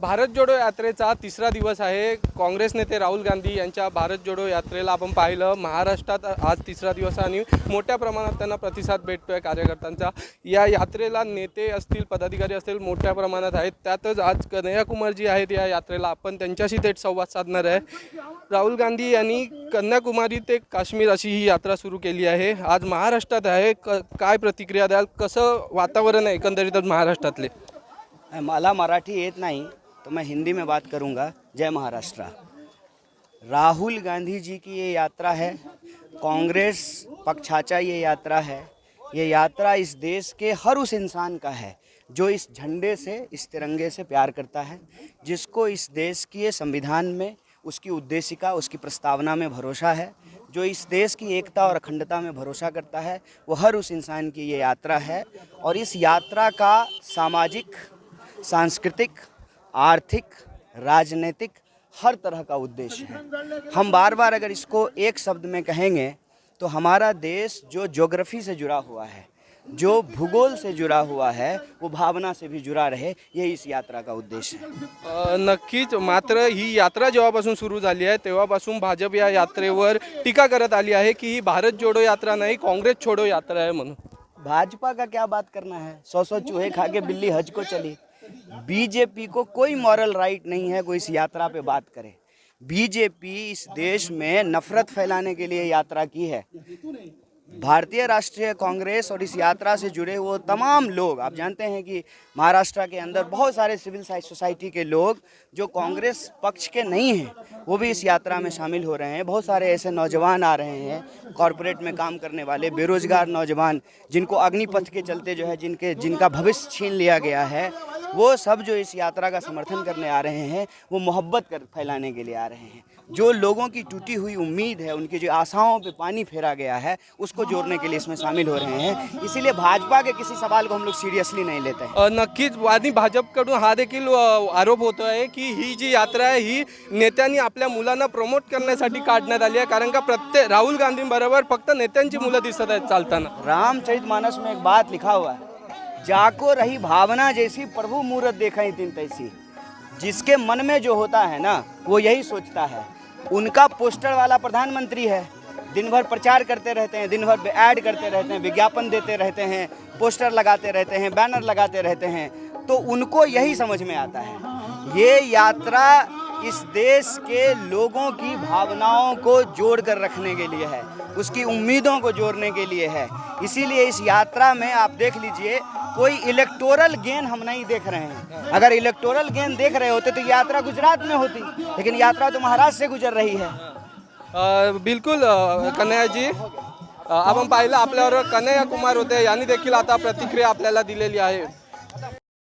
भारत जोडो यात्रेचा तिसरा दिवस आहे। काँग्रेस नेते राहुल गांधी यांच्या भारत जोडो यात्रेला आपण पाहिलं महाराष्ट्रात आज तिसरा दिवस आणि मोठ्या प्रमाणात त्यांना प्रतिसाद भेटतोय कार्यकर्त्यांचा। या यात्रेला नेते असतील पदाधिकारी असतील मोठ्या प्रमाणात आहेत। त्यातच आज कन्याकुमारी आहेत या यात्रेला आपण त्यांच्याशी थेट संवाद साधणार आहे। राहुल गांधी यांनी कन्याकुमारी ते काश्मीर अशी ही यात्रा सुरू केली आहे। आज महाराष्ट्रात आहे, काय प्रतिक्रिया द्याल, कसं वातावरण आहे एकंदरीतच महाराष्ट्रातले? मला मराठी येत नहीं तो मैं हिंदी में बात करूंगा। जय महाराष्ट्र। राहुल गांधी जी की ये यात्रा है, कांग्रेस पक्षाचा ये यात्रा है। ये यात्रा इस देश के हर उस इंसान का है जो इस झंडे से, इस तिरंगे से प्यार करता है, जिसको इस देश की संविधान में उसकी उद्देशिका, उसकी प्रस्तावना में भरोसा है, जो इस देश की एकता और अखंडता में भरोसा करता है, वो हर उस इंसान की ये यात्रा है। और इस यात्रा का सामाजिक, सांस्कृतिक, आर्थिक, राजनीतिक हर तरह का उद्देश्य है। हम बार बार अगर इसको एक शब्द में कहेंगे तो हमारा देश जो ज्योग्राफी से जुड़ा हुआ है, जो भूगोल से जुड़ा हुआ है, वो भावना से भी जुड़ा रहे, यही इस यात्रा का उद्देश्य है। नक्कीच। मात्र ही यात्रा जेव्हापासून सुरू झाली आहे तेव्हापासून भाजप या यात्रेवर टीका करत आली आहे की ही भारत जोडो यात्रा नहीं कांग्रेस छोड़ो यात्रा है म्हणून। भाजपा का क्या बात करना है, 100 चूहे खा के बिल्ली हज को चली। बीजेपी को कोई मॉरल राइट नहीं है कोई इस यात्रा पे बात करे। बीजेपी इस देश में नफरत फैलाने के लिए यात्रा की है। भारतीय राष्ट्रीय कांग्रेस और इस यात्रा से जुड़े हुए तमाम लोग, आप जानते हैं कि महाराष्ट्र के अंदर बहुत सारे सिविल सोसाइटी के लोग जो कांग्रेस पक्ष के नहीं हैं वो भी इस यात्रा में शामिल हो रहे हैं। बहुत सारे ऐसे नौजवान आ रहे हैं कॉरपोरेट में काम करने वाले बेरोजगार नौजवान, जिनको अग्निपथ के चलते जो है जिनका भविष्य छीन लिया गया है, वो सब जो इस यात्रा का समर्थन करने आ रहे हैं, वो मोहब्बत कर फैलाने के लिए आ रहे हैं। जो लोगों की टूटी हुई उम्मीद है, उनकी जो आशाओं पे पानी फेरा गया है, उसको जोड़ने के लिए इसमें शामिल हो रहे हैं। इसीलिए भाजपा के किसी सवाल को हम लोग सीरियसली नहीं लेते हैं। नक्कीच। आणि भाजपकडून हा देखील आरोप होतो आहे की ही जी यात्रा आहे ही नेत्यांनी आपल्या मुलांना प्रमोट करण्यासाठी काढण्यात आली आहे, कारण का प्रत्येक राहुल गांधींबरोबर फक्त नेत्यांची मुलं दिसत आहेत चालताना। रामचरितमानस में एक बात लिखा हुआ है, जाको रही भावना जैसी प्रभु मूरत देखा तीन तैसी। जिसके मन में जो होता है ना वो यही सोचता है। उनका पोस्टर वाला प्रधानमंत्री है, दिन भर प्रचार करते रहते हैं, दिन भर ऐड करते रहते हैं, विज्ञापन देते रहते हैं, पोस्टर लगाते रहते हैं, बैनर लगाते रहते हैं, तो उनको यही समझ में आता है। ये यात्रा इस देश के लोगों की भावनाओं को जोड़ कर रखने के लिए है, उसकी उम्मीदों को जोड़ने के लिए है। इसीलिए इस यात्रा में आप देख लीजिए कोई इलेक्टोरल गेन हम नहीं देख रहे हैं। अगर इलेक्टोरल गेन देख रहे होते तो यात्रा गुजरात में होती, लेकिन यात्रा तो महाराष्ट्र से गुजर रही है। बिल्कुल कन्हैयाजी, आपण पाहिलं आपल्यावर कन्हैया कुमार होते, यांनी देखील आता प्रतिक्रिया आपल्याला दिलेली आहे।